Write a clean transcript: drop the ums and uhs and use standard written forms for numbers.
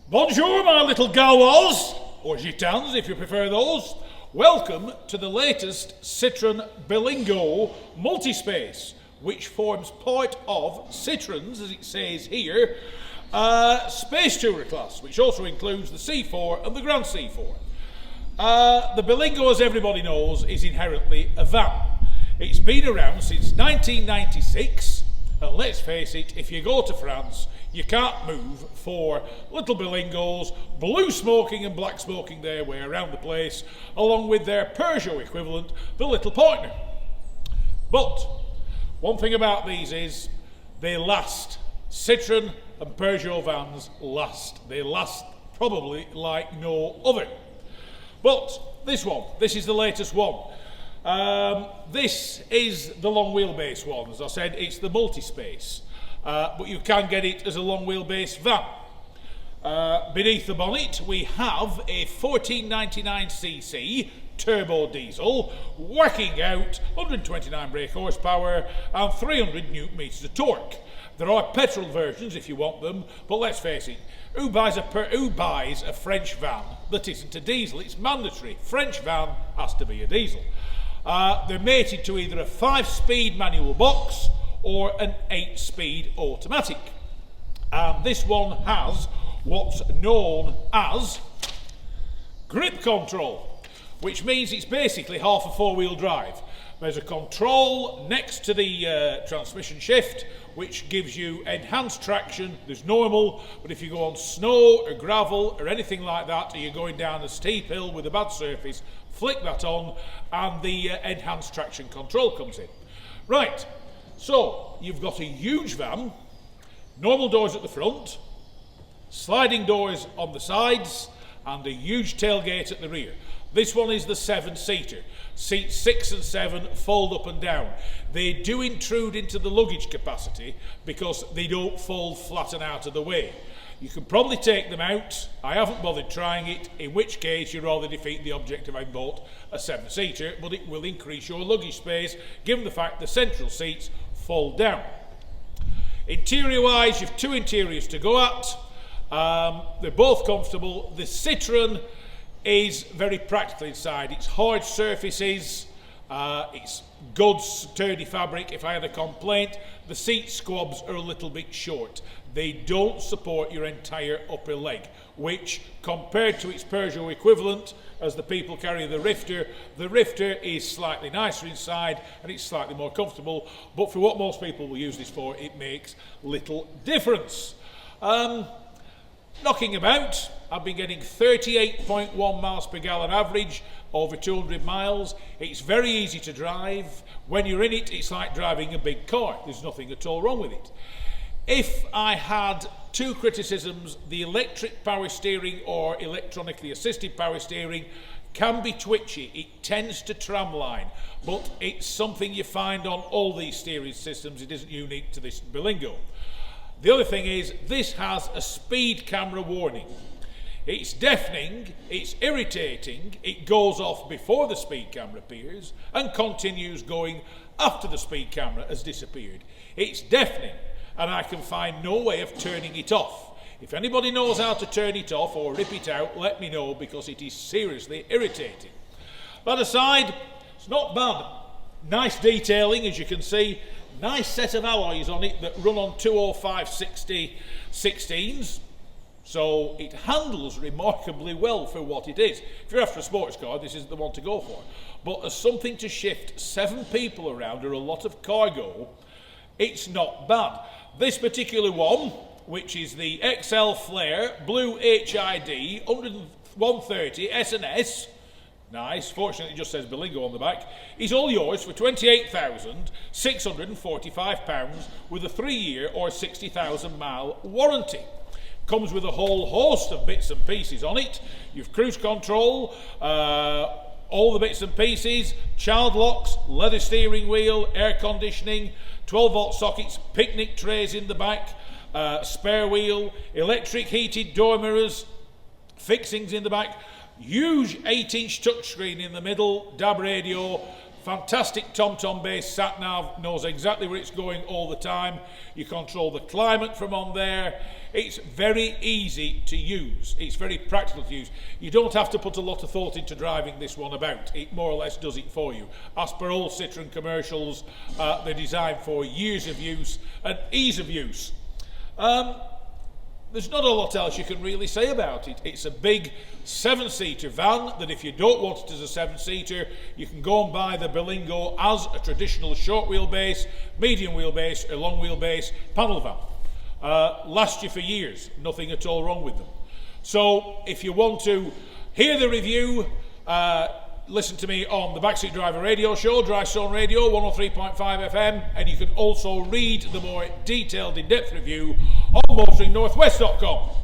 Bonjour, my little Gaulois, or Gitans if you prefer those. Welcome to the latest Citroen Berlingo multi-space, which forms part of Citroen's, as it says here, Space Tourer class, which also includes the C4 and the Grand C4. The Berlingo, as everybody knows, is inherently a van. It's been around since 1996, and let's face it, if you go to France, you can't move for little Berlingos, blue smoking and black smoking their way around the place, along with their Peugeot equivalent, the little Partner. But one thing about these is they last. Citroen and Peugeot vans last. They last probably like no other. But this is the latest one. This is the long wheelbase one. As I said, it's the multi-space. But you can get it as a long wheelbase van. Beneath the bonnet we have a 1499cc turbo diesel working out 129 brake horsepower and 300 newton meters of torque. There are petrol versions if you want them, but let's face it, who buys a French van that isn't a diesel? It's mandatory. French van has to be a diesel. They're mated to either a 5-speed manual box or an 8-speed automatic. And this one has what's known as grip control, which means it's basically half a 4-wheel drive. There's a control next to the transmission shift, which gives you enhanced traction. There's normal, but if you go on snow or gravel or anything like that, or you're going down a steep hill with a bad surface, flick that on and the enhanced traction control comes in. Right. So, you've got a huge van, normal doors at the front, sliding doors on the sides, and a huge tailgate at the rear. This one is the 7-seater. Seats 6 and 7 fold up and down. They do intrude into the luggage capacity because they don't fold flat and out of the way. You can probably take them out. I haven't bothered trying it, in which case you'd rather defeat the object of having bought a 7-seater, but it will increase your luggage space given the fact the central seats fold down. Interior wise, you've 2 interiors to go at. They're both comfortable. The Citroen is very practical inside. It's hard surfaces, it's good sturdy fabric. If I had a complaint, the seat squabs are a little bit short. They don't support your entire upper leg, which compared to its Peugeot equivalent, as the people carry the Rifter is slightly nicer inside and it's slightly more comfortable, but for what most people will use this for, it makes little difference. Knocking about, I've been getting 38.1 miles per gallon average over 200 miles. It's very easy to drive. When you're in it, it's like driving a big car. There's nothing at all wrong with it. If I had 2 criticisms, the electric power steering or electronically assisted power steering can be twitchy. It tends to tramline, but it's something you find on all these steering systems. It isn't unique to this Berlingo. The other thing is, this has a speed camera warning. It's deafening, it's irritating, it goes off before the speed camera appears and continues going after the speed camera has disappeared. It's deafening, and I can find no way of turning it off. If anybody knows how to turn it off or rip it out, let me know, because it is seriously irritating. That aside, it's not bad. Nice detailing, as you can see. Nice set of alloys on it that run on 205/60 16s. So it handles remarkably well for what it is. If you're after a sports car, this isn't the one to go for. But as something to shift 7 people around or a lot of cargo, it's not bad. This particular one, which is the XL Flare Blue HID 130 S&S, nice, fortunately it just says Berlingo on the back, is all yours for £28,645 with a 3-year or 60,000 mile warranty. Comes with a whole host of bits and pieces on it. You've cruise control, all the bits and pieces, child locks, leather steering wheel, air conditioning, 12-volt sockets, picnic trays in the back, spare wheel, electric heated door mirrors, fixings in the back, huge 8-inch touchscreen in the middle, DAB radio, Fantastic TomTom based sat nav, knows exactly where it's going all the time. You control the climate from on there. It's very easy to use. It's very practical to use. You don't have to put a lot of thought into driving this one about. It more or less does it for you. As per all Citroen commercials, they're designed for years of use and ease of use. There's not a lot else you can really say about it. It's a big 7-seater van that if you don't want it as a 7-seater, you can go and buy the Berlingo as a traditional short wheelbase, medium wheelbase, or long wheelbase panel van. Last you for years, nothing at all wrong with them. So if you want to hear the review, listen to me on the Backseat Driver radio show, Dry Stone Radio, 103.5 FM, and you can also read the more detailed, in-depth review on motoringnorthwest.com.